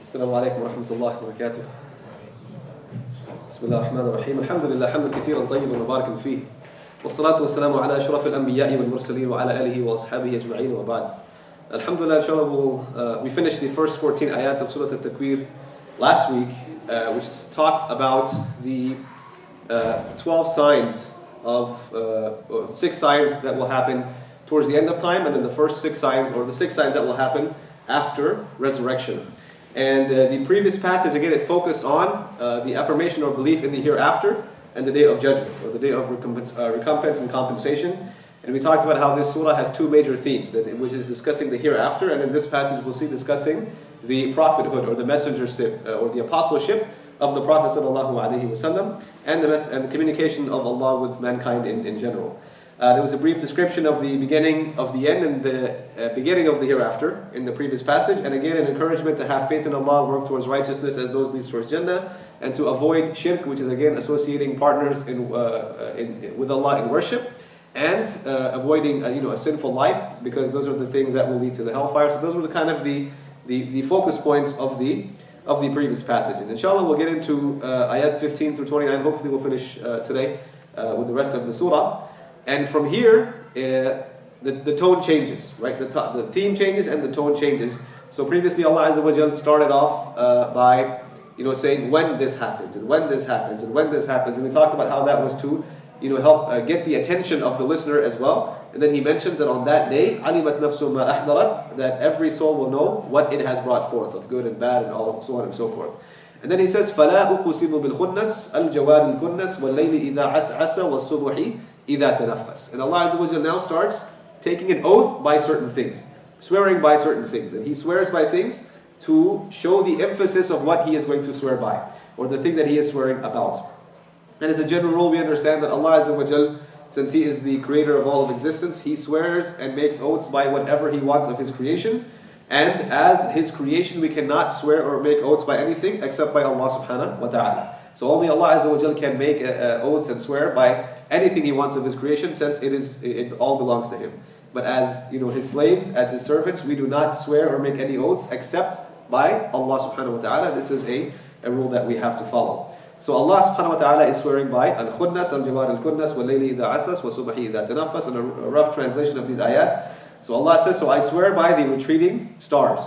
السلام عليكم ورحمة الله وبركاته. بسم الله الرحمن الرحيم. الحمد لله حمدا كثيرا طيبا مباركا فيه. والصلاة والسلام على أشرف الأنبياء والمرسلين وعلى آله وأصحابه أجمعين وبعد. Alhamdulillah, inshallah, we finished the first 14 ayat of Surah Al-Takweer last week, which talked about the 12 signs of, 6 signs that will happen towards the end of time, and then the first 6 signs, or the 6 signs that will happen after resurrection. And the previous passage, again, it focused on the affirmation or belief in the hereafter and the day of judgment, or the day of recompense and compensation. And we talked about how this surah has 2 major themes, which is discussing the hereafter, and in this passage we'll see discussing the prophethood or the messengership or the apostleship of the Prophet ﷺ and the communication of Allah with mankind in general. There was a brief description of the beginning of the end and the beginning of the hereafter in the previous passage, and again an encouragement to have faith in Allah, work towards righteousness as those leads towards Jannah, and to avoid shirk, which is again associating partners with Allah in worship, and avoiding a sinful life, because those are the things that will lead to the hellfire. So those were the kind of the focus points of the previous passage. And inshallah we'll get into ayat 15 through 29. Hopefully we'll finish today with the rest of the surah. And from here, the tone changes, right? The theme changes and the tone changes. So previously Allah Azza wa Jal started off by saying when this happens, and when this happens, and when this happens. And we talked about how that was to help get the attention of the listener as well. And then he mentions that on that day, عَلِمَتْ نَفْسُ مَا أَحْضَرَتْ, that every soul will know what it has brought forth of good and bad and all, so on and so forth. And then he says, فَلَا أُقْسِمُ بِالْخُنَّسِ الْجَوَارِ الْكُنَّسِ وَاللَّيْلِ إِذَا عَسْعَسَ وَالصُّبُحِ إِذَا تَنَفَّسَ. And Allah Azza wa Jalla now starts taking an oath by certain things, swearing by certain things. And He swears by things to show the emphasis of what He is going to swear by, or the thing that He is swearing about. And as a general rule, we understand that Allah Azza wa Jalla, since He is the creator of all of existence, He swears and makes oaths by whatever He wants of His creation. And as His creation, we cannot swear or make oaths by anything except by Allah subhanahu wa ta'ala. So only Allah Azza wa Jalla can make oaths and swear by anything He wants of His creation, since it all belongs to Him. But as His slaves, as His servants, we do not swear or make any oaths except by Allah subhanahu wa ta'ala. This is a rule that we have to follow. So Allah subhanahu wa ta'ala is swearing by Al-Khunnas, Al-Jawar Al-Kunnas, Wal-Layli Idha Asas, Wa-Subhi Idha Tanaffas, and a rough translation of these ayat. So Allah says, so I swear by the retreating stars,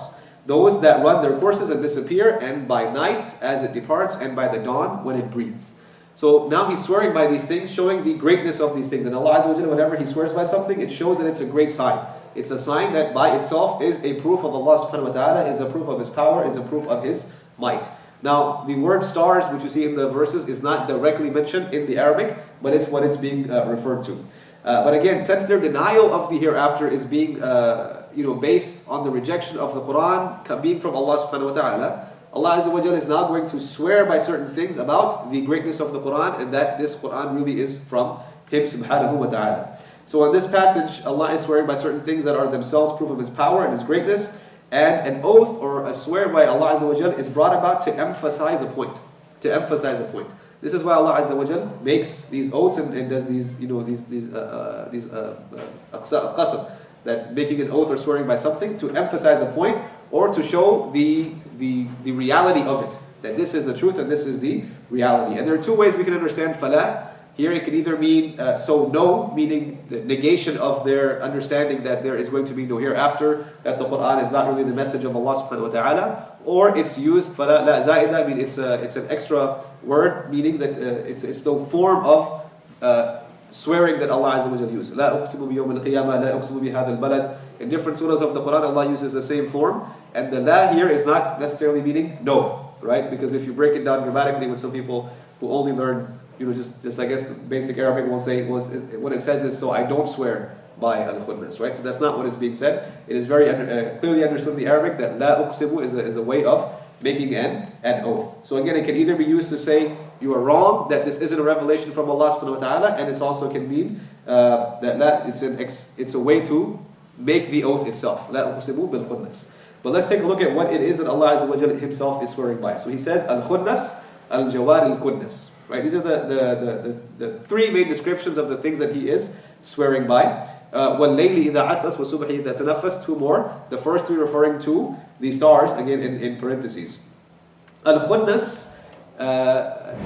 those that run their courses and disappear, and by night as it departs, and by the dawn when it breathes. So now He's swearing by these things, showing the greatness of these things. And Allah Azza wa Jalla, whenever He swears by something, it shows that it's a great sign. It's a sign that by itself is a proof of Allah subhanahu wa ta'ala, is a proof of His power, is a proof of His might. Now, the word stars, which you see in the verses, is not directly mentioned in the Arabic, but it's what it's being referred to. But again, since their denial of the hereafter is being based on the rejection of the Quran being from Allah subhanahu wa ta'ala, Allah Azza wa Jalla is now going to swear by certain things about the greatness of the Quran, and that this Quran really is from Him subhanahu wa ta'ala. So in this passage, Allah is swearing by certain things that are themselves proof of His power and His greatness, and an oath or a swear by Allah Azza wa Jalla is brought about to emphasize a point. To emphasize a point. This is why Allah Azza wa Jalla makes these oaths and does these qasam, that making an oath or swearing by something to emphasize a point, or to show the reality of it, that this is the truth and this is the reality. And there are 2 ways we can understand fala. Here it can either mean so no, meaning the negation of their understanding that there is going to be no hereafter, that the Quran is not really the message of Allah subhanahu wa ta'ala, or it's used fala la zaida, meaning it's an extra word, meaning that it's the form of swearing that Allah Azza wa Jalla uses. La uqsimu bi yawm al-qiyamah, la uqsimu bi hadha al-balad. In different surahs of the Quran, Allah uses the same form, and the la here is not necessarily meaning no, right? Because if you break it down grammatically, with some people who only learn just I guess the basic Arabic will say, what it says is, so I don't swear by Al-Khunnas, right? So that's not what is being said. It is very clearly understood in the Arabic that La uqsimu is a way of making an oath. So again, it can either be used to say you are wrong, that this isn't a revelation from Allah subhanahu wa ta'ala, and it also can mean that it's a way to make the oath itself. La uqsimu bil khunnas. But let's take a look at what it is that Allah Azza wa Jalla Himself is swearing by. So He says, Al-Khunnas, Al-Jawar Al-Kunnas. Right? These are the 3 main descriptions of the things that He is swearing by. وَاللَّيْلِ إِذَا عَسَّسْ وَالصُّبْحِ إِذَا تَنَفَّسْ 2 more. The first 3 referring to the stars, again in parentheses. Al-Khunnas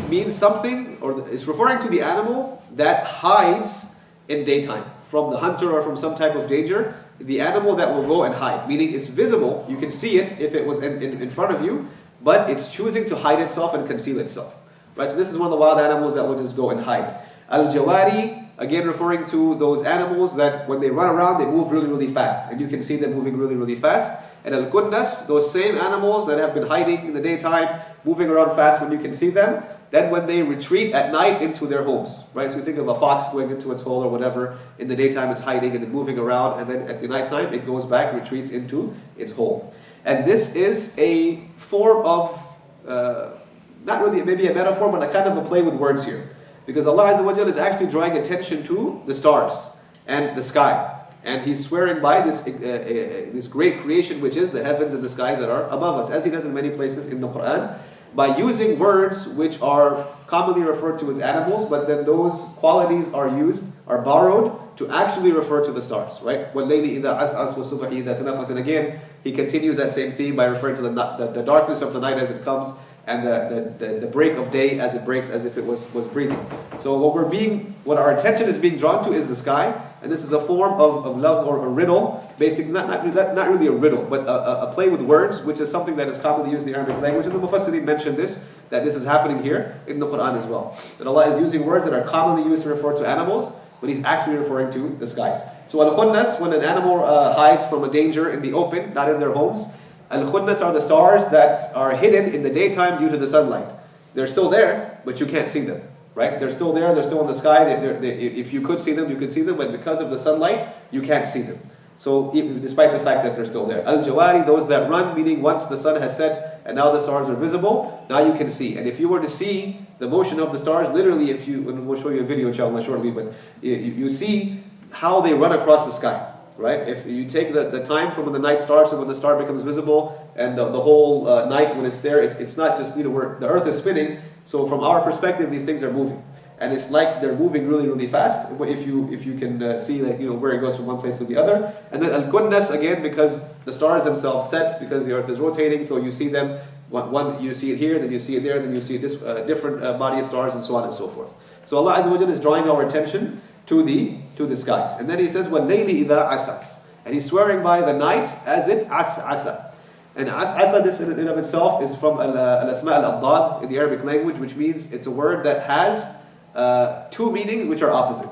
means something, or it's referring to the animal that hides in daytime from the hunter or from some type of danger. The animal that will go and hide, meaning it's visible, you can see it if it was in front of you, but it's choosing to hide itself and conceal itself. Right? So this is one of the wild animals that will just go and hide. Al-Jawari, again referring to those animals that when they run around, they move really, really fast. And you can see them moving really, really fast. And Al-Kunnas, those same animals that have been hiding in the daytime, moving around fast when you can see them, then when they retreat at night into their homes. Right? So you think of a fox going into its hole or whatever, in the daytime it's hiding and then moving around, and then at the nighttime it goes back, retreats into its hole. And this is a form of, not really maybe a metaphor, but a kind of a play with words here. Because Allah Azza wa Jalla is actually drawing attention to the stars and the sky. And He's swearing by this great creation which is the heavens and the skies that are above us, as He does in many places in the Quran, by using words which are commonly referred to as animals, but then those qualities are borrowed to actually refer to the stars, right? وَاللَّيْلِ إِذَا عَسْعَسْ وَالصُّبْحِ إِذَا تَنَفَّسَ. And again, He continues that same theme by referring to the darkness of the night as it comes, and the break of day as it breaks, as if it was breathing. So what our attention is being drawn to is the sky, and this is a form of lafz or a riddle, basically not really a riddle, but a play with words, which is something that is commonly used in the Arabic language. And the Mufassirin mentioned that this is happening here in the Quran as well. That Allah is using words that are commonly used to refer to animals, but He's actually referring to the skies. So Al-Khunnas, when an animal hides from a danger in the open, not in their homes, Al-Khunnas are the stars that are hidden in the daytime due to the sunlight. They're still there, but you can't see them. Right? They're still there, they're still in the sky. If you could see them, you could see them, but because of the sunlight, you can't see them. So, despite the fact that they're still there. Al-Jawari, those that run, meaning once the sun has set and now the stars are visible, now you can see. And if you were to see the motion of the stars, literally, and we'll show you a video, inshallah, shortly, but you see how they run across the sky. Right? If you take the time from when the night starts and when the star becomes visible, and the whole night when it's there, it's not just, where the earth is spinning. So from our perspective, these things are moving, and it's like they're moving really, really fast. If you can see, where it goes from one place to the other. And then Al-Kunnas, again, because the stars themselves set, because the earth is rotating, so you see them. One you see it here, then you see it there, then you see this different body of stars, and so on and so forth. So Allah Azza wa Jalla is drawing our attention to the skies. And then He says, وَاللَّيْلِ إِذَا عَسَعَسْ. And He's swearing by the night as it as'asa. And as'asa, this in and of itself, is from al-asma al-addad in the Arabic language, which means it's a word that has two meanings which are opposite.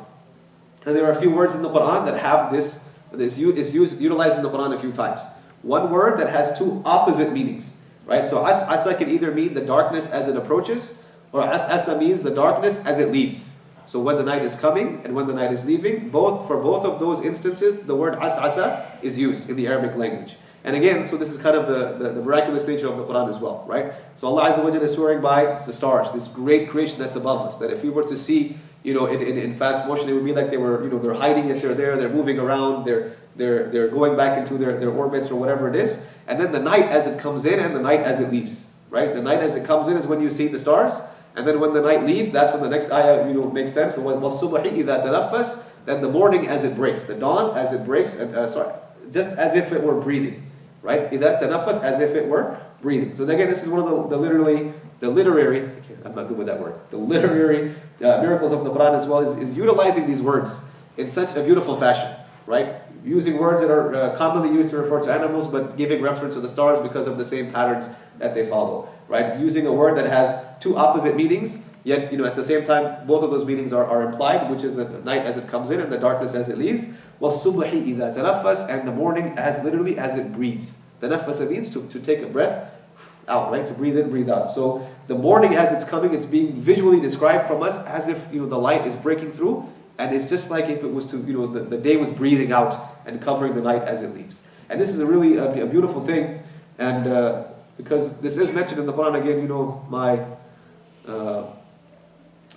And there are a few words in the Quran that have this is utilized in the Quran a few times. One word that has two opposite meanings. Right? So as'asa can either mean the darkness as it approaches, or as'asa means the darkness as it leaves. So when the night is coming and when the night is leaving, for both of those instances, the word as'asa is used in the Arabic language. And again, so this is kind of the miraculous nature of the Quran as well, right? So Allah Azza wa Jalla is swearing by the stars, this great creation that's above us, that if we were to see, in fast motion, it would be like they're hiding it, they're moving around, they're going back into their orbits or whatever it is. And then the night as it comes in and the night as it leaves, right? The night as it comes in is when you see the stars. And then when the night leaves, that's when the next ayah makes sense. So وَالصُّبْحِ إِذَا تَنَفَّسْ. Then the morning as it breaks, the dawn as it breaks, and just as if it were breathing, right? إِذَا تَنَفَّسْ, as if it were breathing. So again, this is one of the literary, I'm not good with that word, the literary miracles of the Quran as well, is utilizing these words in such a beautiful fashion, right? Using words that are commonly used to refer to animals, but giving reference to the stars because of the same patterns that they follow, right? Using a word that has two opposite meanings, yet at the same time, both of those meanings are implied, which is the night as it comes in and the darkness as it leaves. وَالصُّبْحِ إِذَا تَنَفَّسْ. And the morning as literally as it breathes. Tanaffas means to take a breath out, right? To breathe in, breathe out. So the morning as it's coming, it's being visually described from us as if the light is breaking through. And it's just like if it was the day was breathing out and covering the night as it leaves. And this is a really a beautiful thing. And because this is mentioned in the Quran, again,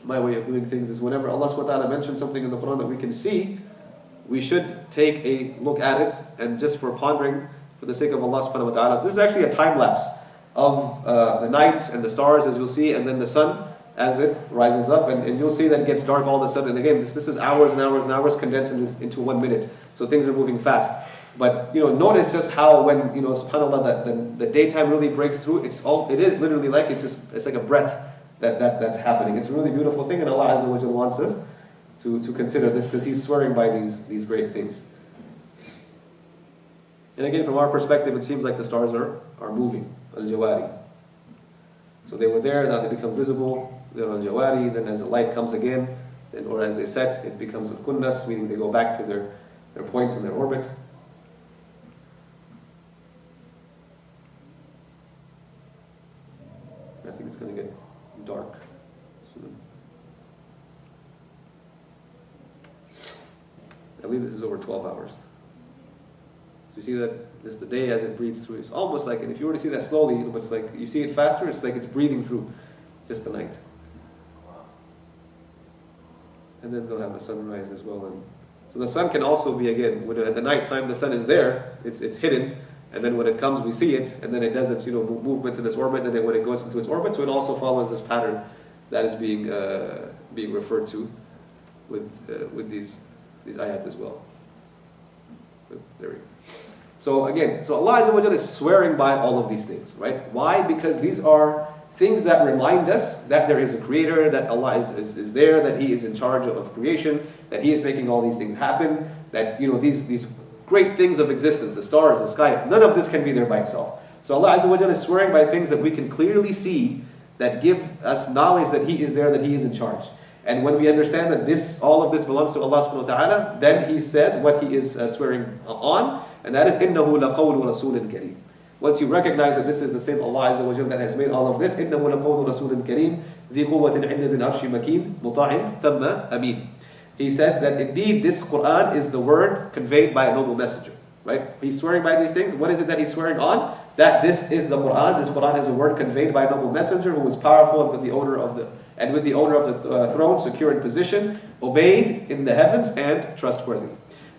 my way of doing things is whenever Allah subhanahu wa ta'ala mentions something in the Quran that we can see, we should take a look at it, and just for pondering for the sake of Allah subhanahu wa ta'ala. So this is actually a time lapse of the night and the stars, as you'll see, and then the sun as it rises up, and you'll see that it gets dark all of a sudden. And again, this is hours and hours and hours condensed into 1 minute. So things are moving fast. But notice just how when subhanAllah the daytime really breaks through, it is literally like it's like a breath that's happening. It's a really beautiful thing, and Allah Azza wa Jalla wants us to consider this because He's swearing by these great things. And again, from our perspective, it seems like the stars are moving, al-jawari. So they were there, now they become visible, they're al-jawari, then as the light comes again, or as they set, it becomes al-kunnas, meaning they go back to their points in their orbit. I think it's going to get dark soon. I believe this is over 12 hours. You see that this the day as it breathes through. It's almost like, and if you were to see that slowly, it's like you see it faster. It's like it's breathing through just the night. And then they'll have the sunrise as well. And so the sun can also be again when at the night time the sun is there. It's hidden, and then when it comes we see it, and then it does its movements in its orbit. And then when it goes into its orbit, so it also follows this pattern that is being referred to with these ayat as well. There we go. So again, Allah Azza wa Jalla is swearing by all of these things, right? Why? Because these are things that remind us that there is a creator, that Allah is there, that He is in charge of creation, that He is making all these things happen, that these great things of existence, the stars, the sky, none of this can be there by itself. So Allah Azza wa Jalla is swearing by things that we can clearly see, that give us knowledge that He is there, that He is in charge. And when we understand that all of this belongs to Allah subhanahu wa ta'ala, then He says what He is swearing on, and that is إِنَّهُ لَقَوْلُ رَسُولٍ كَرِيمٍ. Once you recognize that this is the same Allah Azza wa Jalla that has made all of this, إِنَّهُ لَقَوْلُ رَسُولٍ كَرِيمٍ ذِي قُوَّةٍ عِنْدَ ذِي الْعَرْشِ مَكِينٍ مُطَاعٍ ثَمَّ أَمِينٍ. He says that indeed this Quran is the word conveyed by a noble messenger. Right? He's swearing by these things. What is it that He's swearing on? That this is the Quran. This Quran is a word conveyed by a noble messenger who is powerful and with the owner of the throne, secure in position, obeyed in the heavens, and trustworthy.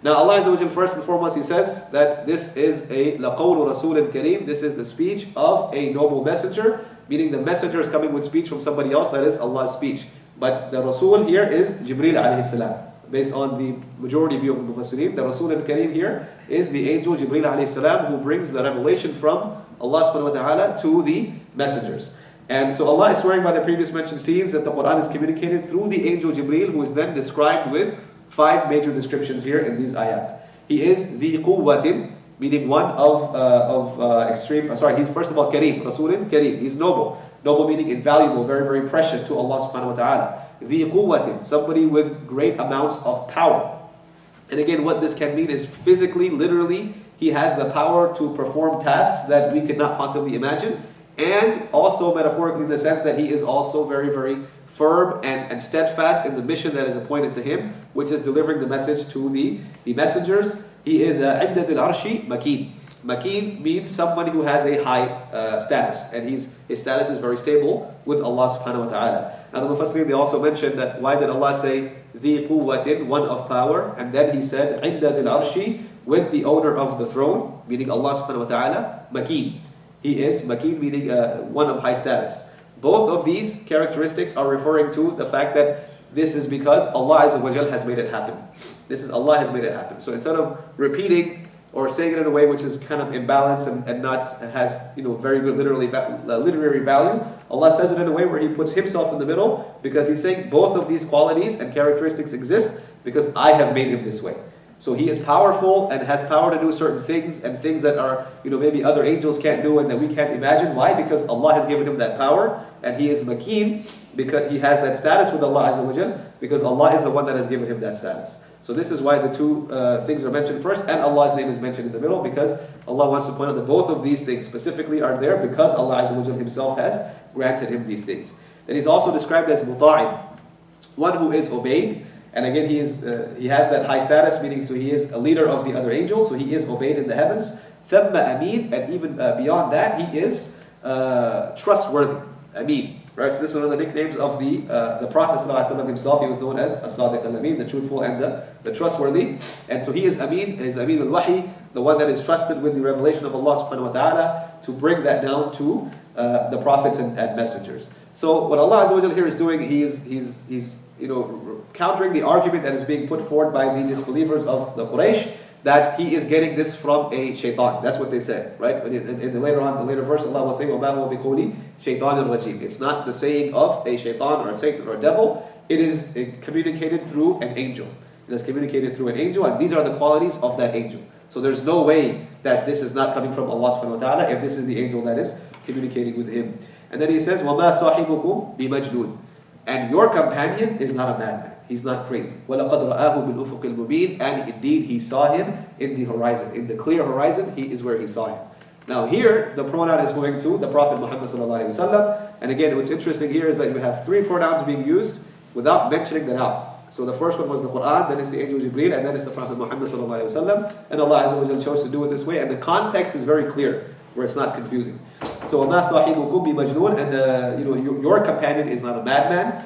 Now Allah Azza wa Jalla, first and foremost, He says that this is a لَقَوْلُ رَسُولٍ كَرِيمٍ. This is the speech of a noble messenger, meaning the messenger is coming with speech from somebody else, that is Allah's speech. But the Rasul here is Jibreel alayhi salam. Based on the majority view of the Mufassirin, the Rasul al-Kareem here is the angel Jibreel alayhi salam who brings the revelation from Allah subhanahu wa ta'ala to the messengers. And so Allah is swearing by the previous mentioned scenes that the Quran is communicated through the angel Jibreel, who is then described with 5 major descriptions here in these ayat. He is ذِي قُوَّةٍ, meaning one of extreme, he's first of all Kareem, Rasulun Kareem, he's noble. Noble meaning invaluable, very, very precious to Allah subhanahu wa ta'ala. ذِي قُوَّةٍ, somebody with great amounts of power. And again, what this can mean is physically, literally, he has the power to perform tasks that we could not possibly imagine. And also metaphorically in the sense that he is also very, very firm and steadfast in the mission that is appointed to him, which is delivering the message to the messengers. He is عِدَّةِ الْعَرْشِ مَكِينٍ. Makeen means someone who has a high status, and his status is very stable with Allah subhanahu wa ta'ala. Now the Mufassirin, they also mentioned that why did Allah say ذِي قُوَّةٍ, one of power, and then He said عِدَّةِ الْعَرْشِ, with the owner of the throne, meaning Allah subhanahu wa ta'ala, Makeen. He is Makeen, meaning one of high status. Both of these characteristics are referring to the fact that this is because Allah Azza wa Jal has made it happen. This is Allah has made it happen. So instead of repeating or saying it in a way which is kind of imbalanced and not has very good literary value, Allah says it in a way where He puts Himself in the middle, because He's saying both of these qualities and characteristics exist because I have made Him this way. So He is powerful and has power to do certain things, and things that are maybe other angels can't do and that we can't imagine. Why? Because Allah has given Him that power, and He is Makeen because He has that status with Allah Azza wa Jal, because Allah is the one that has given Him that status. So this is why the two things are mentioned first, and Allah's name is mentioned in the middle, because Allah wants to point out that both of these things specifically are there because Allah Azza wa Jal Himself has granted Him these things. Then He's also described as Muta'in, one who is obeyed. And again, he has that high status, meaning so he is a leader of the other angels, so he is obeyed in the heavens. ثَمَّ أَمِينٍ, and even beyond that, he is trustworthy. Ameen. Right? So this is one of the nicknames of the Prophet ﷺ himself. He was known as As-Sadiq al-Amin, the truthful and the trustworthy. And so he is Ameen, he is Ameen al-Wahi, the one that is trusted with the revelation of Allah subhanahu wa ta'ala to bring that down to the prophets and messengers. So what Allah Azza wa Jalla here is doing, he's countering the argument that is being put forward by the disbelievers of the Quraysh, that he is getting this from a shaitan. That's what they said, right? In the later verse, Allah was saying, وَمَا هُوَ بِقَوْلِ شَيْطَانٍ الرَّجِيمٍ. It's not the saying of a shaitan or a Satan or a devil. It is communicated through an angel. It is communicated through an angel, and these are the qualities of that angel. So there's no way that this is not coming from Allah subhanahu wa ta'ala if this is the angel that is communicating with him. And then he says, وَمَا صَاحِبُكُمْ بِمَجْنُونَ. And your companion is not a madman. He's not crazy. وَلَقَدْ رَآهُ بِالْأُفُقِ الْمُبِينِ. And indeed he saw him in the horizon. In the clear horizon, he is where he saw him. Now here, the pronoun is going to the Prophet Muhammad sallallahu alaihi wasallam. And again, what's interesting here is that you have three pronouns being used without mentioning them out. So the first one was the Quran, then it's the angel Jibreel, and then it's the Prophet Muhammad sallallahu alaihi wasallam. And Allah Azza wa Jalla chose to do it this way, and the context is very clear, where it's not confusing. So وَمَا صَاحِبُكُمْ بِمَجْنُونَ. And your companion is not a madman.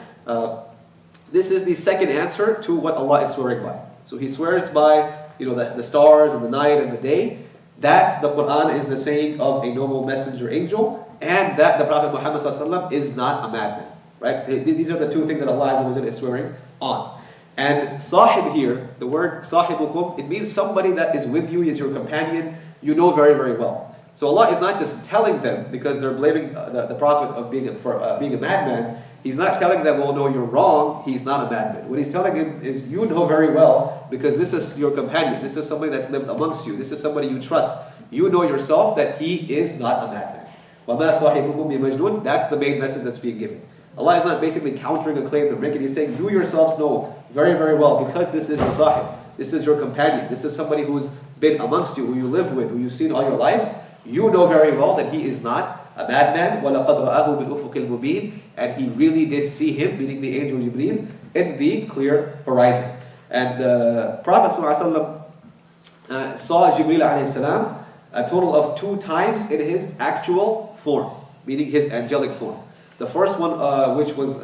This is the second answer to what Allah is swearing by. So He swears by the stars and the night and the day. That the Quran is the saying of a noble messenger angel, and that the Prophet Muhammad sallallahu alaihi wasallam is not a madman. Right? So these are the two things that Allah Azza wa Jalla is swearing on. And sahib here, the word sahibukum, it means somebody that is with you, is your companion, you know very, very well. So Allah is not just telling them because they're blaming the Prophet of being a madman. He's not telling them, well, no, you're wrong, he's not a madman. What he's telling him is, you know very well, because this is your companion, this is somebody that's lived amongst you, this is somebody you trust. You know yourself that he is not a madman. وَمَا صَاحِبُكُمْ بِمَجْنُونَ. That's the main message that's being given. Allah is not basically countering a claim to make it. He's saying, you yourselves know very, very well, because this is your sahib, this is your companion, this is somebody who's been amongst you, who you live with, who you've seen all your lives. You know very well that he is not a madman. وَلَقَدْ رَآهُ بِالْأُفُقِ الْمُبِينِ. And he really did see him, meaning the angel Jibreel, in the clear horizon. And the Prophet ﷺ saw Jibreel alayhi salam a total of 2 times in his actual form, meaning his angelic form. The first one, which was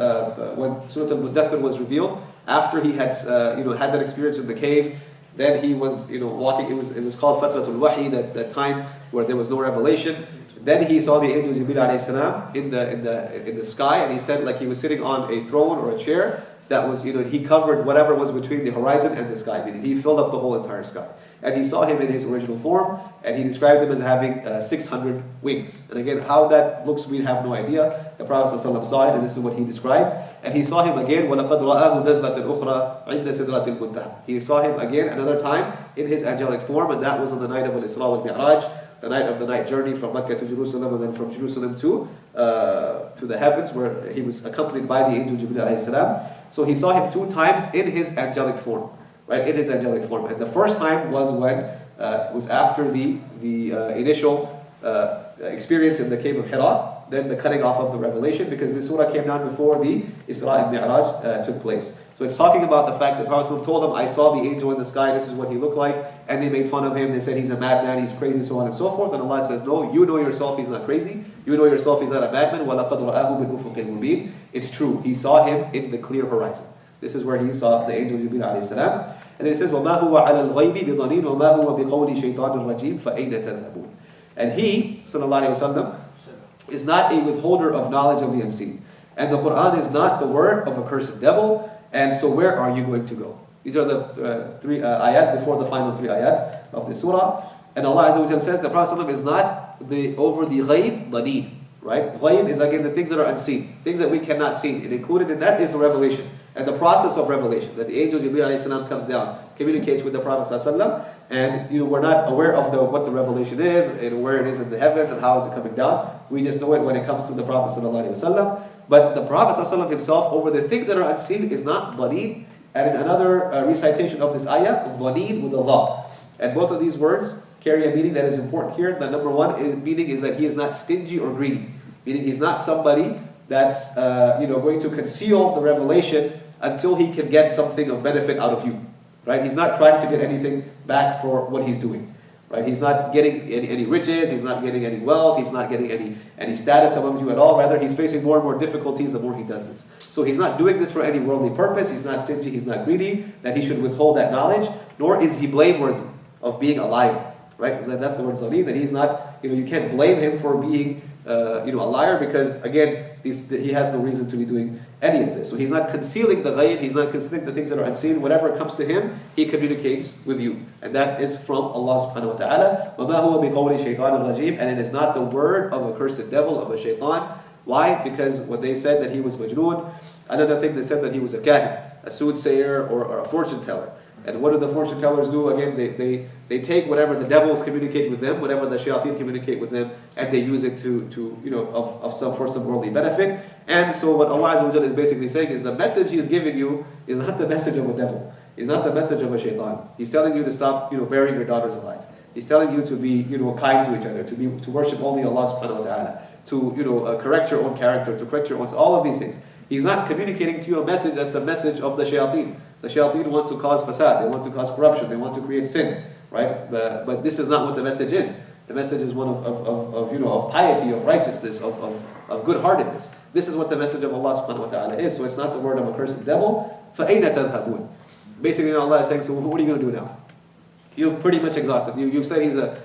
when Surah Al-Mudaththir was revealed, after he had had that experience in the cave, then he was walking. It was called Fatratul Wahi, that time where there was no revelation. Then he saw the angel Jibreel alayhi salam in the sky, and he said like he was sitting on a throne or a chair that was he covered whatever was between the horizon and the sky, meaning he filled up the whole entire sky. And he saw him in his original form, and he described him as having 600 wings. And again, how that looks, we have no idea. The Prophet ﷺ saw it, and this is what he described. And he saw him again, وَلَقَدْ رَآهُ نَزْلَةً أُخْرَى عِنْدَ سِدْرَةِ الْمُنْتَهَى. He saw him again another time in his angelic form, and that was on the night of Al-Isra wal-Mi'raj, the night of the night journey from Mecca to Jerusalem, and then from Jerusalem to the heavens, where he was accompanied by the angel Jibreel alayhi salam. So he saw him 2 times in his angelic form. Right, in his angelic form. And the first time was when it was after the initial experience in the cave of Hira, then the cutting off of the revelation, because the surah came down before the Isra and Mi'raj took place. So it's talking about the fact that the Prophet told them, I saw the angel in the sky, this is what he looked like, and they made fun of him, they said he's a madman, he's crazy, so on and so forth. And Allah says, no, you know yourself he's not crazy, you know yourself he's not a madman. وَلَقَدْ رَآهُ بِالْأُفُقِ الْمُبِينِ. It's true, he saw him in the clear horizon. This is where he saw the angel Jibreel alayhi salam. And then it says, وَمَا هُوَ عَلَى الْغَيْبِ بِضَنِينَ وَمَا هُوَ بِقَوْلِ شَيْطَانٍ الرَّجِيمٍ فَأَيْنَ تَذْهَبُونَ. And he, sallallahu alayhi wa sallam, is not a withholder of knowledge of the unseen. And the Quran is not the word of a cursed devil. And so where are you going to go? These are the 3 ayat before the final 3 ayat of the surah. And Allah Azza wa Jalla says the Prophet is not over the ghaib, daneen. Right? Ghaib is again the things that are unseen, things that we cannot see. And included in that is the revelation. And the process of revelation, that the angel Jibreel alayhi salam comes down, communicates with the Prophet sallallahu, and we're not aware of what the revelation is, and where it is in the heavens, and how is it coming down. We just know it when it comes to the Prophet sallallahu. But the Prophet sallallahu himself, over the things that are unseen, is not dhaneen. And in another recitation of this ayah, dhaneen with a dha. And both of these words carry a meaning that is important here. The number one meaning is that he is not stingy or greedy, meaning he's not somebody that's going to conceal the revelation until he can get something of benefit out of you, right? He's not trying to get anything back for what he's doing, right? He's not getting any riches, he's not getting any wealth, he's not getting any status among you at all. Rather, he's facing more and more difficulties the more he does this. So he's not doing this for any worldly purpose, he's not stingy, he's not greedy, that he should withhold that knowledge, nor is he blameworthy of being a liar. right? So that's the word zalim, that he's not, you can't blame him for being, a liar, because again, he has no reason to be doing any of this. So he's not concealing the ghaib, he's not concealing the things that are unseen. Whatever comes to him, he communicates with you. And that is from Allah subhanahu wa ta'ala. وَمَا هُوَ بِقَوْلِ شَيْطَانٍ رَجِيمٍ. And it is not the word of a cursed devil, of a shaitan. Why? Because when they said that he was majnoon, another thing, they said that he was a kahin, a soothsayer, or a fortune teller. And what do the fortune tellers do? Again, they take whatever the devils communicate with them, whatever the shayateen communicate with them, and they use it for some worldly benefit. And so what Allah Azza wa Jalla is basically saying is the message He is giving you is not the message of a devil. It's not the message of a shaitan. He's telling you to stop, burying your daughters alive. He's telling you to be, kind to each other, to worship only Allah subhanahu wa ta'ala, to correct your own character, to correct your own, all of these things. He's not communicating to you a message that's a message of the shayateen. The shayateen want to cause fasad, they want to cause corruption, they want to create sin, right? But this is not what the message is. The message is one of piety, of righteousness, of good-heartedness. This is what the message of Allah subhanahu wa ta'ala is. So it's not the word of a cursed devil. فَأَيْنَ تَذْهَبُونَ. Basically, Allah is saying, so what are you going to do now? You've pretty much exhausted. You've said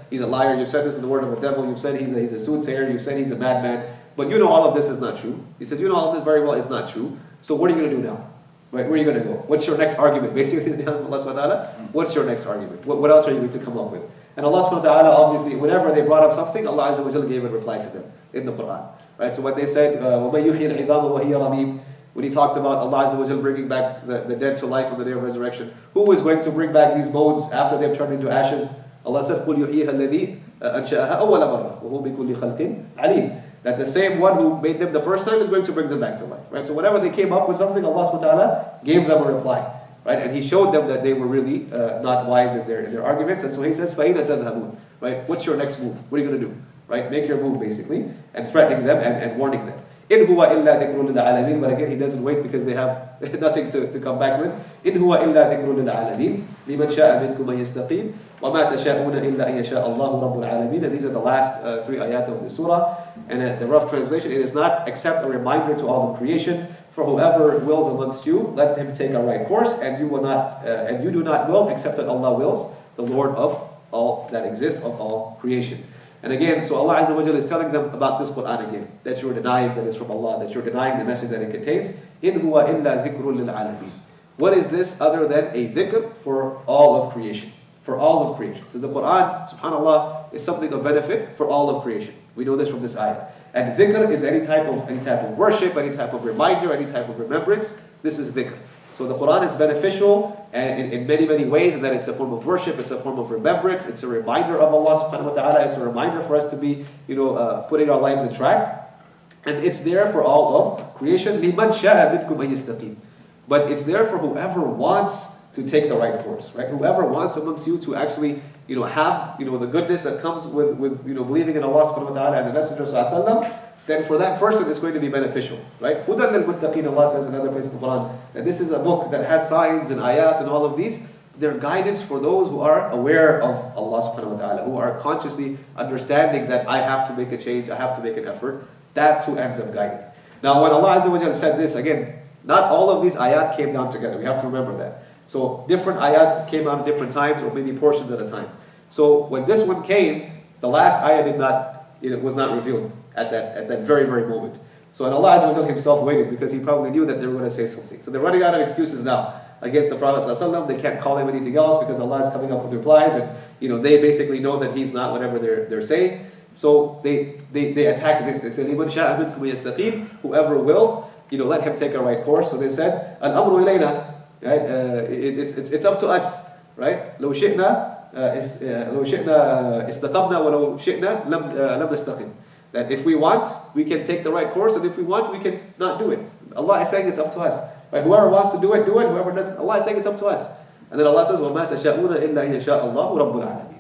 he's a liar. You've said this is the word of a devil. You've said he's a soothsayer. You've said he's a madman. But all of this is not true. He says, all of this very well is not true. So what are you going to do now? Right, where are you going to go? What's your next argument? Basically, Allah subhanahu wa ta'ala, what's your next argument? What else are you going to come up with? And Allah subhanahu wa ta'ala, obviously, whenever they brought up something, Allah Azza wa Jalla gave a reply to them in the Quran. Right? So when they said, وَمَن يُحْيِي الْعِظَامَ وَهِيَ رَمِيمٌ, when He talked about Allah Azza wa Jalla bringing back the dead to life on the day of resurrection, who is going to bring back these bones after they've turned into ashes? Allah said, قُلْ يُحْيِيهَا الَّذِي أَنْشَأَهَا أَوَّلَ مَرَّةٍ وَهُوَ بِكُلِّ خَلْقٍ عَلِيمٌ. That the same one who made them the first time is going to bring them back to life. Right? So whenever they came up with something, Allah subhanahu wa ta'ala gave them a reply. Right? And He showed them that they were really not wise in their arguments. And so He says, فَأَيْنَ تَذْهَبُونَ. Right? What's your next move? What are you going to do? Right? Make your move, basically, and threatening them and warning them. إِنْ هُوَ إِلَّا ذِكْرٌ لِلْعَالَمِينَ. But again, He doesn't wait because they have nothing to come back with. إِنْ هُوَ إِلَّا ذِكْرٌ لِلْعَالَمِينَ لِمَنْ شَاءَ مِنْكُمْ أَنْ يَسْتَقِيمَ وَمَا تَشَاءُونَ إِلَّا أَنْ يَشَاءَ اللَّهُ رَبُّ الْعَالَمِينَ. And these are the last 3 ayat of the surah. And the rough translation, it is not except a reminder to all of creation. For whoever wills amongst you, let him take a right course, and you will not, and you do not will, except that Allah wills, the Lord of all that exists, of all creation. And again, so Allah Azza wa Jalla is telling them about this Quran again, that you're denying that it's from Allah, that you're denying the message that it contains. إِنْ هُوَ إِلَّا ذِكْرٌ لِلْعَالَمِينَ. What is this other than a dhikr for all of creation? For all of creation. So the Quran, subhanAllah, is something of benefit for all of creation. We know this from this ayah. And dhikr is any type of worship, any type of reminder, any type of remembrance. This is dhikr. So the Quran is beneficial in many, many ways, in that it's a form of worship, it's a form of remembrance, it's a reminder of Allah subhanahu wa ta'ala, it's a reminder for us to be, putting our lives in track. And it's there for all of creation. لِمَنْ شَاءَ مِنْكُمْ أَن يَسْتَقِيمَ. But it's there for whoever wants to take the right course, right? Whoever wants amongst you to actually, have, the goodness that comes with believing in Allah subhanahu wa ta'ala and the Messenger sallallahu alaihi wasallam, then for that person it's going to be beneficial, right? هُدًى لِلْمُتَّقِينَ. Allah says in another place in the Quran that this is a book that has signs and ayat and all of these. They're guidance for those who are aware of Allah subhanahu wa ta'ala, who are consciously understanding that I have to make a change, I have to make an effort. That's who ends up guiding. Now when Allah Azza wa Jalla said this, again, not all of these ayat came down together. We have to remember that. So different ayat came out at different times, or maybe portions at a time. So when this one came, the last ayat was not revealed at that very, very moment. So and Allah Azza wa Jalla Himself waited, because He probably knew that they were going to say something. So they're running out of excuses now against the Prophet ﷺ. They can't call him anything else because Allah is coming up with replies, and they basically know that he's not whatever they're saying. So they attack this. They say, لِمَنْ شَاءَ مِنْكُمْ يَسْتَقِيمَ. Whoever wills, let him take a right course. So they said, الْأَمْرُ إِلَيْنَا. Right? It's up to us. Right? لو شئنا استقمنا ولو شئنا لم نستقم. That if we want, we can take the right course, and if we want, we can not do it. Allah is saying it's up to us. Right? Whoever wants to do it, do it. Whoever doesn't, Allah is saying it's up to us. And then Allah says, وَمَا تَشَاءُونَ إِلَّا إِن يَشَاءَ اللَّهُ رَبُّ الْعَالَمِينَ.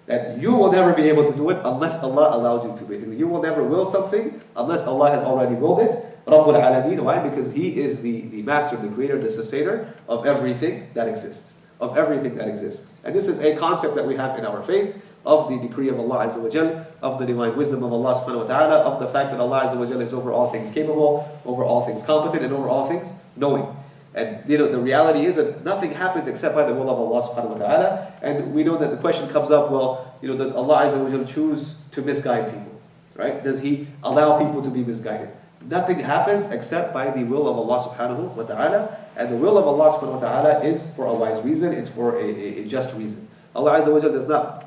That you will never be able to do it unless Allah allows you to. Basically, you will never will something unless Allah has already willed it. Rabbul Alameen. Why? Because He is the master, the creator, the sustainer of everything that exists. Of everything that exists. And this is a concept that we have in our faith, of the decree of Allah Azza wa Jal, of the divine wisdom of Allah subhanahu wa ta'ala, of the fact that Allah Azza wa Jal is over all things capable, over all things competent, and over all things knowing. And the reality is that nothing happens except by the will of Allah subhanahu wa ta'ala. And we know that the question comes up, well, does Allah Azza wa Jal choose to misguide people? Right? Does He allow people to be misguided? Nothing happens except by the will of Allah subhanahu wa ta'ala. And the will of Allah subhanahu wa ta'ala is for a wise reason, it's for a just reason. Allah Azza wa Jal does not,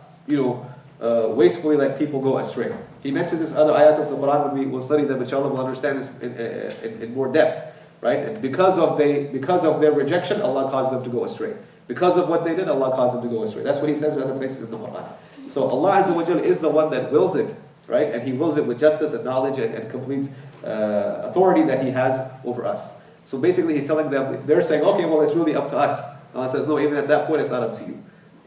wastefully let people go astray. He mentions this other ayat of the Quran. When we will study them, inshallah, we'll understand this in more depth. Right? And because of their rejection, Allah caused them to go astray. Because of what they did, Allah caused them to go astray. That's what He says in other places in the Quran. So Allah Azza wa Jal is the one that wills it, right? And He wills it with justice and knowledge and complete authority that He has over us. So basically He's telling them, they're saying, okay, well, it's really up to us. Allah says, no, even at that point, it's not up to you.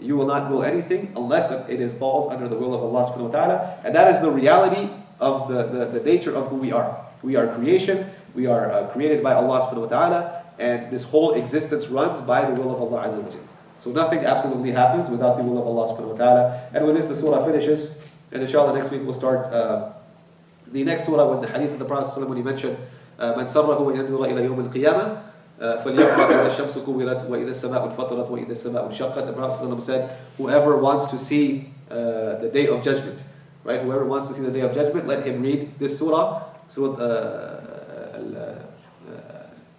You will not will anything unless it falls under the will of Allah subhanahu wa ta'ala. And that is the reality of the nature of who we are. We are creation. We are created by Allah subhanahu wa ta'ala. And this whole existence runs by the will of Allah Azza wa Jal. So nothing absolutely happens without the will of Allah subhanahu wa ta'ala. And with this, the surah finishes. And inshallah, next week we'll start the next surah with the hadith of the Prophet when he mentioned من سره وينظر إلى يوم القيامة فليقرأ إذا الشمس كورت وإذا السماء انفطرت وإذا السماء انشقت. The Prophet said, whoever wants to see the day of judgment, right? Whoever wants to see the day of judgment, let him read this surah, Surah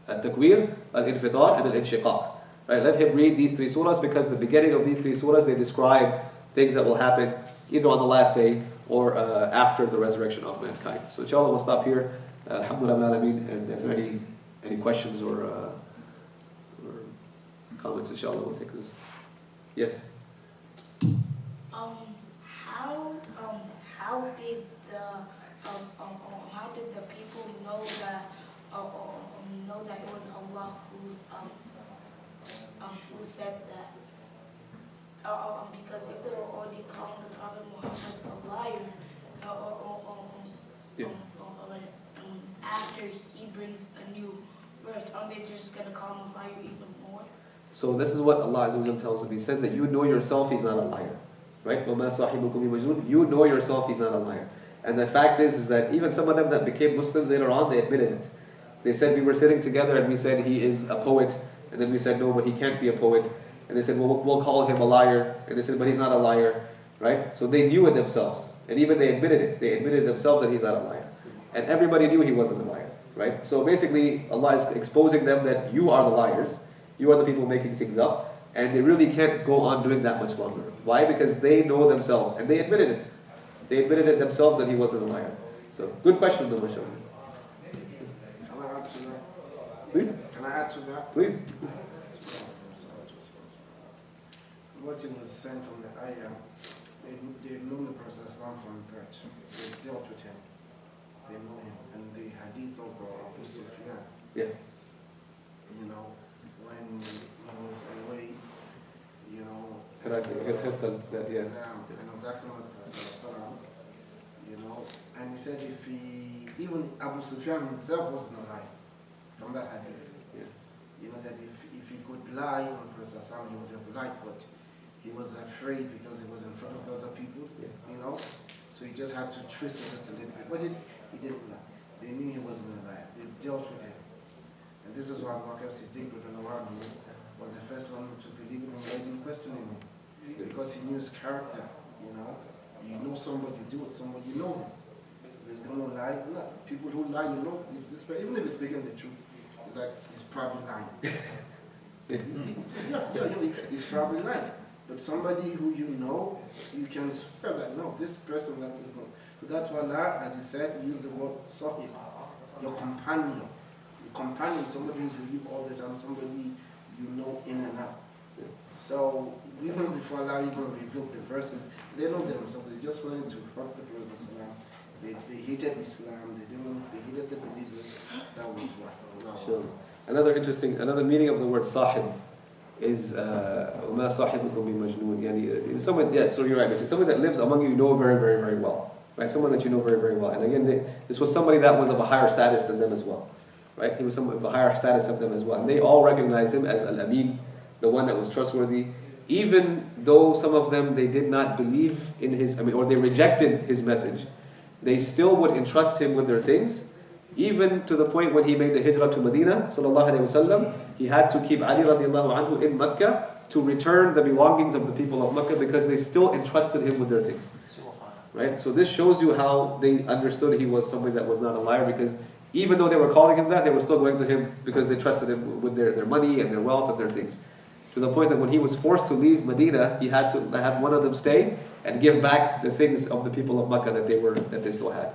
Al-Takweer, Al-Infitar, and Al-Inshiqaq. Right? Let him read these three surahs, because the beginning of these three surahs, they describe things that will happen either on the last day or after the resurrection of mankind. So inshallah we'll stop here. Alhamdulillah, and if there are any questions or comments, inshallah we'll take this. Yes? How did the people know that it was Allah who said that? Because if they were already calling the Prophet Muhammad a liar, after he brings a new verse, aren't they just going to call him a liar even more? So this is what Allah Azza wa Jalla tells him. He says that you know yourself he's not a liar. Right? وَمَا صَاحِبُكُمْ بِمَجْنُونٍ. You know yourself he's not a liar. And the fact is that even some of them that became Muslims later on, they admitted it. They said, we were sitting together and we said he is a poet. And then we said, no, but he can't be a poet. And they said, well, we'll call him a liar. And they said, but he's not a liar. Right? So they knew it themselves. And even they admitted it. They admitted themselves that he's not a liar. And everybody knew he wasn't a liar. Right? So basically, Allah is exposing them that you are the liars. You are the people making things up. And they really can't go on doing that much longer. Why? Because they know themselves. And they admitted it. They admitted it themselves that he wasn't a liar. So, good question, though, Mashallah. Can I add to that? Please? Can I add to that? Please. What he was saying from the ayah, they've known the Prophet from birth. They've dealt with him. They know him. And the hadith of Abu Sufyan, Yeah. when he was away, Can I get that? Yeah. and I was asking about the Prophet, and he said even Abu Sufyan himself wasn't a liar from that hadith. Yeah. Said if he could lie on the Prophet, he would have lied, but he was afraid because he was in front of the other people, so he just had to twist it just a little bit. But he didn't lie. They knew he wasn't a liar. They dealt with him. And this is why Abu Bakr Siddiq was the first one to believe in him and didn't question him. Because he knew his character, You know somebody, you deal with somebody, you know him. If he's going to lie, people who lie, even if he's speaking the truth, he's probably lying. He's probably lying. But somebody who you can swear that, no, this person is not. So that's why Allah, as he said, use the word sahib, your companion. Your companion, somebody who's with you all the time, somebody you know in and out. So even before Allah even revealed the verses, they know themselves. They just wanted to hurt the Prophet Islam. They hated Islam. They hated the believers. That was what. Sure. Another meaning of the word sahib is وَمَا صَاحِبُكُمْ بِمَجْنُونٍ. Someone, so you're right. Basically, someone that lives among you know very, very, very well. Right? Someone that you know very, very well. And again, this was somebody that was of a higher status than them as well. Right? He was someone of a higher status of them as well. And they all recognized him as Al-Amin, the one that was trustworthy, even though some of them, they did not believe in his, or they rejected his message. They still would entrust him with their things, even to the point when he made the hijrah to Medina, sallallahu alayhi wa sallam, he had to keep Ali radiallahu anhu in Mecca to return the belongings of the people of Mecca because they still entrusted him with their things. Right? So this shows you how they understood he was somebody that was not a liar, because even though they were calling him that, they were still going to him because they trusted him with their money and their wealth and their things. To the point that when he was forced to leave Medina, he had to have one of them stay and give back the things of the people of Mecca that they still had.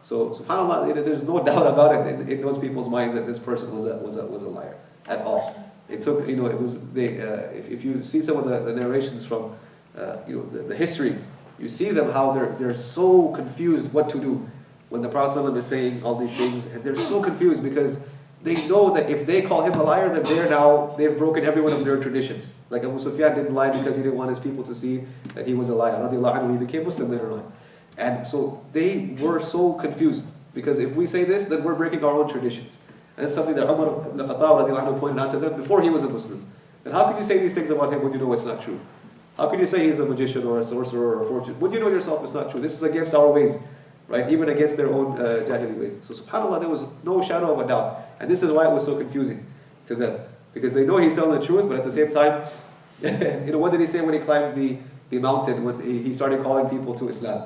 So subhanAllah, there's no doubt about it in those people's minds that this person was a liar at all. It took, it was if you see some of the narrations from the history, you see them how they're so confused what to do when the Prophet ﷺ is saying all these things, and they're so confused because they know that if they call him a liar, then they've broken every one of their traditions. Like Abu Sufyan didn't lie because he didn't want his people to see that he was a liar. Radiallahu anhu, he became Muslim later on. And so they were so confused because if we say this, then we're breaking our own traditions. And it's something that Umar ibn Khattab radiallahu anhu pointed out to them before he was a Muslim. Then how can you say these things about him when you know it's not true? How can you say he's a magician or a sorcerer or a fortune when you know yourself it's not true? This is against our ways, right? Even against their own jahili ways. So subhanAllah, there was no shadow of a doubt. And this is why it was so confusing to them. Because they know he's telling the truth, but at the same time, what did he say when he climbed the mountain, when he started calling people to Islam?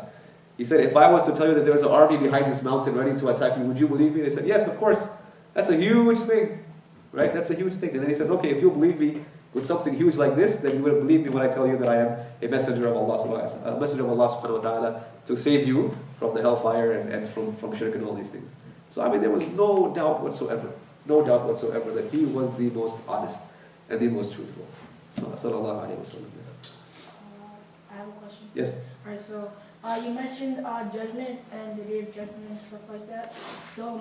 He said, if I was to tell you that there was an army behind this mountain ready to attack you, would you believe me? They said, yes, of course. That's a huge thing, right? That's a huge thing. And then he says, okay, if you believe me with something huge like this, then you would believe me when I tell you that I am a messenger of Allah subhanahu wa ta'ala to save you from the hellfire and from shirk and all these things. So there was no doubt whatsoever that he was the most honest and the most truthful. So sallallahu alayhi wa sallam. I have a question. Yes. Alright, so you mentioned judgment and the day of judgment and stuff like that. So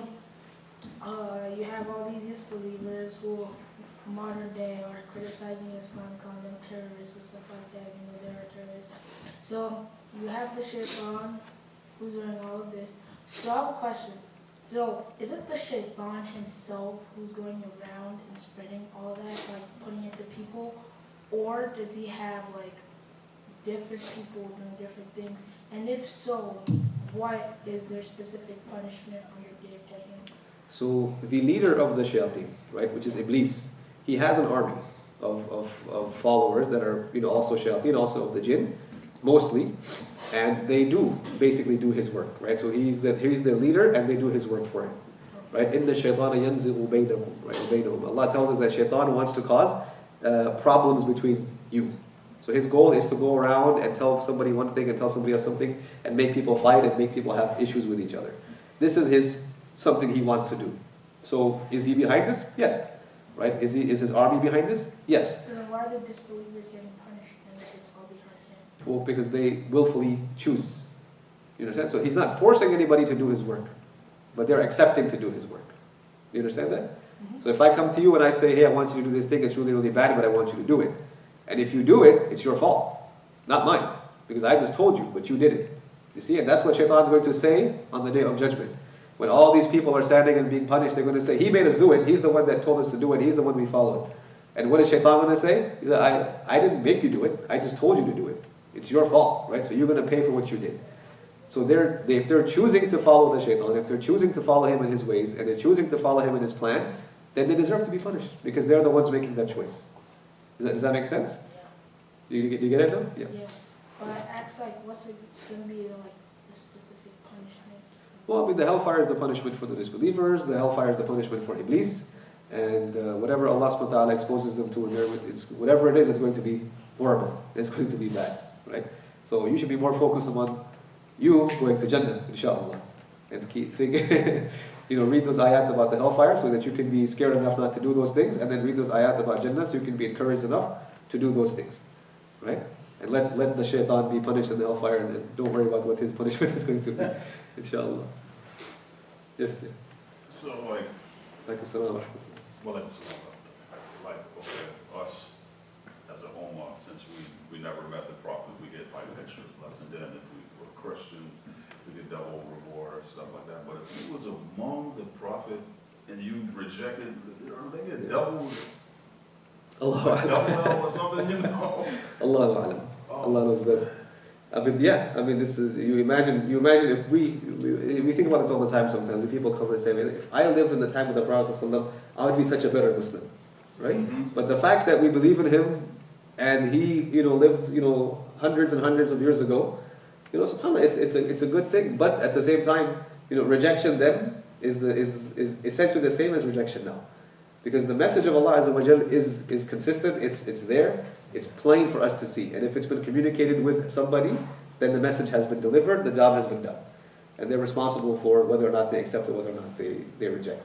you have all these disbelievers who modern day are criticizing Islam, calling them terrorists and stuff like that, they are terrorists. So you have the shaitan who's doing all of this. So I have a question. So is it the shaitan himself who's going around and spreading all that, like putting it to people? Or does he have different people doing different things? And if so, what is their specific punishment on your day of judgment? So the leader of the shayateen, right, which is Iblis, he has an army of followers that are also shayateen, also of the jinn, mostly, and they basically do his work, right? So he's the leader, and they do his work for him, right? Inna shaytana yanzighu baynakum, right? Baynahum. Allah tells us that shaitan wants to cause problems between you. So his goal is to go around and tell somebody one thing and tell somebody else something, and make people fight and make people have issues with each other. This is something he wants to do. So is he behind this? Yes. Right? Is his army behind this? Yes. So then why are the disbelievers getting punished and it's all behind him? Well, because they willfully choose. You understand? So he's not forcing anybody to do his work, but they're accepting to do his work. You understand that? Mm-hmm. So if I come to you and I say, hey, I want you to do this thing, it's really, really bad, but I want you to do it. And if you do it, it's your fault, not mine. Because I just told you, but you did it. You see? And that's what Shaitan's going to say on the day of judgment. When all these people are standing and being punished, they're going to say, he made us do it. He's the one that told us to do it. He's the one we followed. And what is Shaitan going to say? He said, I didn't make you do it. I just told you to do it. It's your fault, right? So you're going to pay for what you did. So if they're choosing to follow the Shaitan, if they're choosing to follow him in his ways, and they're choosing to follow him in his plan, then they deserve to be punished. Because they're the ones making that choice. Does that make sense? Yeah. You get it now? Yeah. But I asked what's it going to be the specific punishment? Well, the hellfire is the punishment for the disbelievers, the hellfire is the punishment for Iblis, and whatever Allah subhanahu wa ta'ala exposes them to, whatever it is, it's going to be horrible. It's going to be bad, right? So you should be more focused on you going to Jannah, inshallah. And keep thinking, read those ayat about the hellfire so that you can be scared enough not to do those things, and then read those ayat about Jannah so you can be encouraged enough to do those things, right? And let the shaitan be punished in the hellfire, and don't worry about what his punishment is going to be, inshallah. Yes, yeah. So Assalam. Us as a Ummah, since we never met the Prophet, we get extra lesson. Then if we were Christians, we get double reward or stuff like that. But if you was among the Prophet and you rejected, they get double or something, Allahu A'lam. Allah knows best. This is, you imagine if we think about this all the time sometimes. People come and say, if I lived in the time of the Prophet ﷺ, I would be such a better Muslim, right? Mm-hmm. But the fact that we believe in him and he, lived, hundreds and hundreds of years ago, subhanAllah, it's a good thing. But at the same time, rejection then is essentially the same as rejection now. Because the message of Allah Azza wa Jal is consistent, it's there, it's plain for us to see. And if it's been communicated with somebody, then the message has been delivered, the job has been done. And they're responsible for whether or not they accept it, whether or not they reject.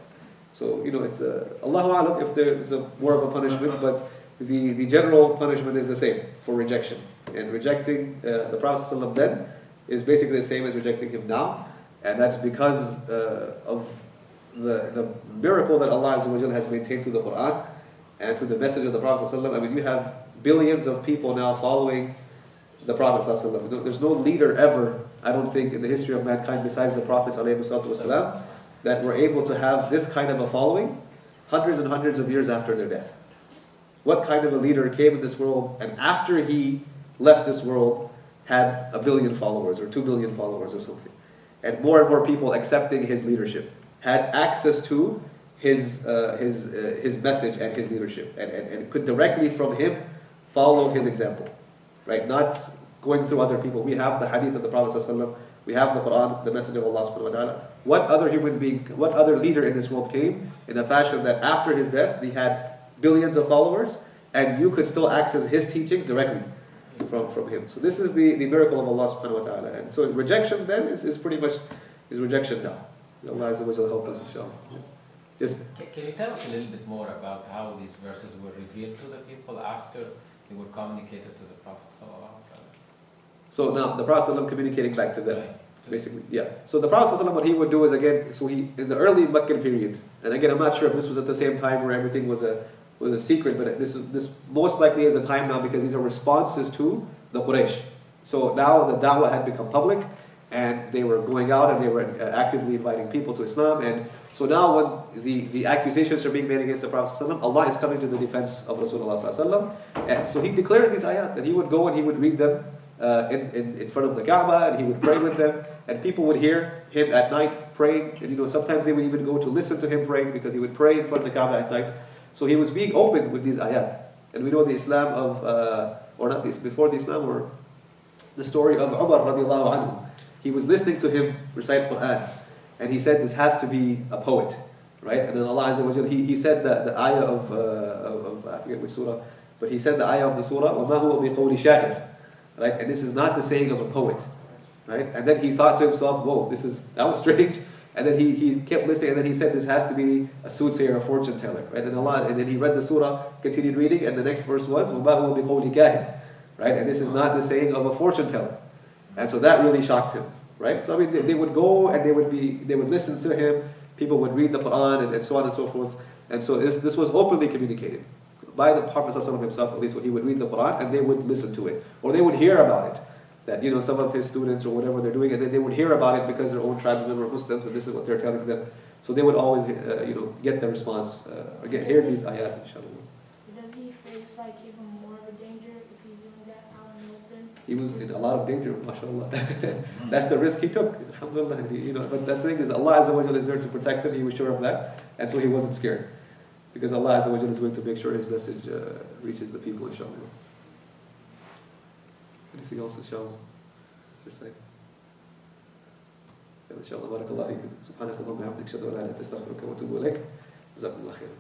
So, it's Allahu A'lam if there is more of a punishment, but the general punishment is the same for rejection. And rejecting the Prophet ﷺ then is basically the same as rejecting him now. And that's because of the miracle that Allah Azza wa Jal has maintained through the Quran and through the message of the Prophet ﷺ. I mean, you have billions of people now following the Prophet ﷺ. There's no leader ever, I don't think, in the history of mankind besides the Prophets ﷺ, that were able to have this kind of a following hundreds and hundreds of years after their death. What kind of a leader came in this world and after he left this world had 1 billion followers or 2 billion followers or something, and more people accepting his leadership, had access to his message and his leadership, and could directly from him follow his example, right? Not going through other people. We have the hadith of the Prophet ﷺ, we have the Quran, the message of Allah subhanahu wa ta'ala. What other human being, what other leader in this world came in a fashion that after his death he had billions of followers and you could still access his teachings directly from him? So this is the miracle of Allah subhanahu wa ta'ala. And so rejection then is pretty much rejection now. Allah Azza wa Jalla help us, inshallah. Yes? Can you tell us a little bit more about how these verses were revealed to the people after they were communicated to the Prophet sallallahu alaihi wasallam? So now the Prophet ﷺ communicating back to them, Right. basically. Yeah. So the Prophet ﷺ, what he would do is again, so he in the early Meccan period, and again I'm not sure if this was at the same time where everything was a secret, but this most likely is a time now because these are responses to the Quraysh. So now the da'wah had become public, and they were going out and they were actively inviting people to Islam. And so now when the accusations are being made against the Prophet ﷺ, Allah is coming to the defense of Rasulullah ﷺ. And so he declares these ayat, and he would go and he would read them in front of the Kaaba, and he would pray with them, and people would hear him at night praying. And sometimes they would even go to listen to him praying because he would pray in front of the Kaaba at night. So he was being open with these ayat. And we know the Islam of, or not this, before the Islam, or the story of Umar radiallahu anhu. He was listening to him recite Quran, and he said this has to be a poet, right? And then Allah Azza wa Jalla, he said the ayah of I forget which surah, but he said the ayah of the surah, وَمَا هُوَ بِقَوْلِ شَاعِرٍ, right? And this is not the saying of a poet, right? And then he thought to himself, whoa, that was strange. And then he kept listening, and then he said this has to be a soothsayer, a fortune teller, right? And then he read the surah, continued reading, and the next verse was وَمَا هُوَ بِقَوْلِ كَاهِنٍ, right? And this is not the saying of a fortune teller. And so that really shocked him, right? So I mean, they would go and they would listen to him. People would read the Quran and so on and so forth. And so this was openly communicated by the Prophet ﷺ himself, at least when he would read the Quran, and they would listen to it, or they would hear about it. That some of his students or whatever they're doing, and then they would hear about it because their own tribesmen were Muslims, and this is what they're telling them. So they would always, get the response, or hear these ayat, inshallah. Does he face even more of a danger if he's doing that out in the open? He was in a lot of danger, mashallah. That's the risk he took, alhamdulillah. But that's the thing is, Allah Azza wa Jalla is there to protect him. He was sure of that, and so he wasn't scared, because Allah Azza wa Jalla is going to make sure his message reaches the people, inshallah. Anything else, inshallah? Sister say. inshallah. Barakallahu fikum. Subhanakallahumma wa bihamdika, ashhadu an la ilaha illa anta, astaghfiruka wa atubu ilaik. Jazakumullah khairan.